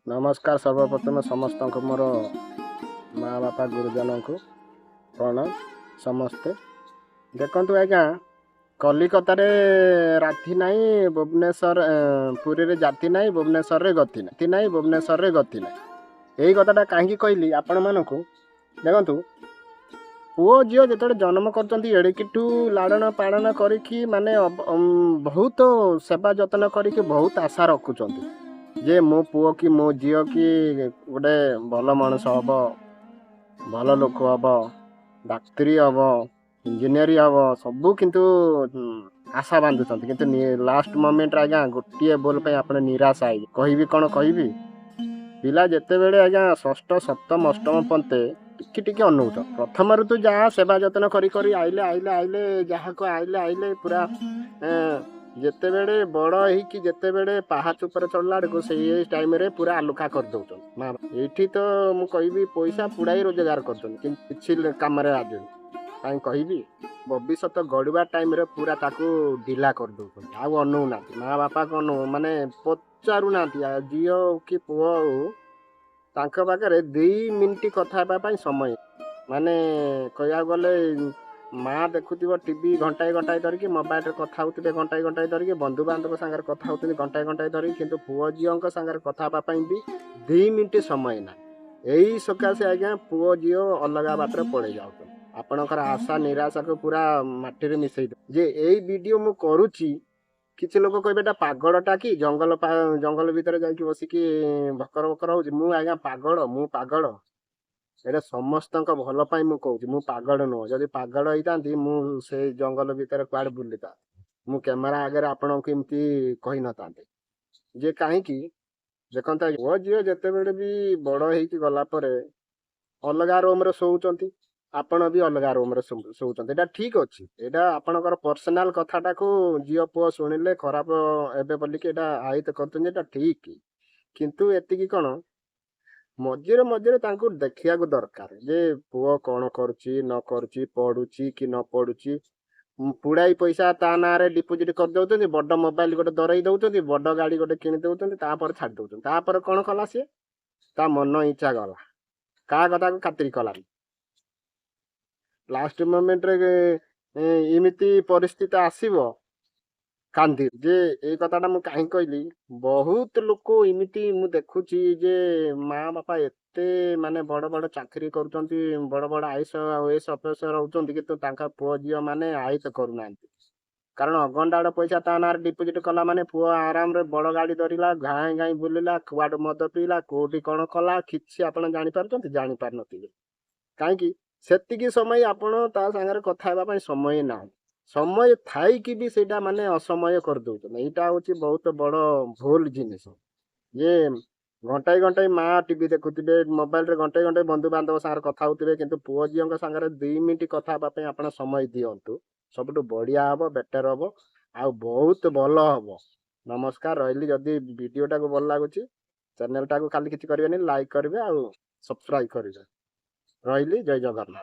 नमस्कार सर्वप्रथम समस्त को मोर माँ बापा गुरुजन को प्रणाम समस्ते देखु आज्ञा कलिकतार राति नाई भुवनेश्वर पुरी रे जाति नाई भुवनेश्वर रे गति नाई भुवनेश्वर रे गति नाई यही कथाटा कहीं कहली आपण मानक देखु पुओ झील जो जन्म करड़िकिठू लाड़न पाड़न करी माने बहुत सेवा जतन करी बहुत आशा रखुंट जे मो पुओ कि मो झील कि गोटे भल मनुष्य हम भल लोक हम डाक्तरी हम इंजीनियरी हम सबू किंतु आशा बांधुंट किंतु लास्ट मोमेंट आज्ञा गोटे बोल आप निराशा है कहि कौन कहि पिला जिते बड़े आज्ञा षष्ठ सप्तम अष्टम पंते टिके टिके अनौच प्रथम ऋतु जहाँ सेवा जतन करी आइले आइले आइले जहाँ को आइले आइले पूरा जिते बड़े बड़ होती जिते बड़े पहाच उपर चढ़ला को से टाइम रे पूरा आलुखा कर दौन माँ ये तो मुझे पैसा पुड़ाई रोजगार कर कम राजु कहीं कहि भविष्य गढ़वा टाइम रे पूरा ताकू ढिला कर दौन आउ अनौना माँ बापा को अनु माने पचारूना झील कि पुओ तांका पाखे 2 मिनिट कथा समय माने कह गले माँ देखुव टीवी घंटाए घंटाए धरिकी मोबाइल कथा होते घंटाए घंटाए धरिकी बंधु बांधव सागर कथा होते घंटाए घंटाए धरिकी किंतु पुओ झील सागर कथा भी 2 मिनिट समय ना यही सकाशे आज्ञा पुओ झील अलग बाटर पड़े जाऊ आपणकर आशा निराशा को पूरा माटी मिसई जे यही वीडियो मु करुच्ची किसी लोग कहे पागलटा कि जंगल जंगल भितर जाकि बसिकी भकर भकर हो आज्ञा पागल मु पागल एटा समस्त भल मु कहूँ पागल नुह जदि पागल होता से जंगल भितर कुआड़े बुलता मु कैमेरा आगे आपण को एमती कही न था जे कहीं देखता पुओ झील जिते बड़े भी बड़ हो गला अलग रूम रे शोचंती आपण भी अलग रूम रे शोचंती एटा ठीक अच्छी एटा आपणकर पर्सनाल कथाटा को झील पुओ शुणिले खराब एबे बोलिकी एटा आयत कर ठीक किंतु एतिकी कौन मझे मझे देखा दरकार जे पुओ कौन करुच्ची न करुच्ची पढ़ुची कि न पढ़ुची पुड़ाई पैसा ता ना डिपोजिट कर दउछंती बड़ मोबाइल गोटे दरई दउछंती बड़ गाड़ी गोटे किणी दउछंती तापर छाड़ दउछंती तापर कौन कला सी ता मन इच्छा गला का कथा को खातिर कलानी लास्ट मोमेंट रे इमिति परिस्थिति आसीबो कांदी जे ए कथाटा मुझे कहीं कहली बहुत लोक इमिति मु देखुची जे माँ बापा एते माने बड़ बड़ चाकरी करुचंती बड़ बड़ आईएएस ओएएस ऑफिसर होउचंती किंतु तांका पुओ झील माने आयत करूना कारण अगंडाड़ पैसा ता ना डिपोजिट कला माने पुओ आराम रे बड़ गाड़ी धरला घाई घाई बुलिला कुआड मद पीला कोठी कौन कला किसी आपन जानि पारुचंती जानि पार नथिले कहीं सेतिकी समय आपण ता संगे कथा हेबा पई समय ना समय थाई कि भी सेटा माने असमय कर दउछन एटा होची बहुत बड़ भूल जिनिस ये घंटाई घंटाई माँ टीवी देखुथिबे मोबाइल रे घंटाई घंटाई बंधु बांधव सागर कथा होतिबे किंतु पुओ झील सागर 2 मिनिट कथा हेबा पई आपण समय दियंतु सबटु बढ़िया हबो बेटर हबो आ बहुत भल हबो नमस्कार रहिली जदि वीडियोटा को भल लागुची चैनल टा को खाली किछि करबेनी लाइक करबे आ सब्सक्राइब करबे रहिली जय जगन्नाथ।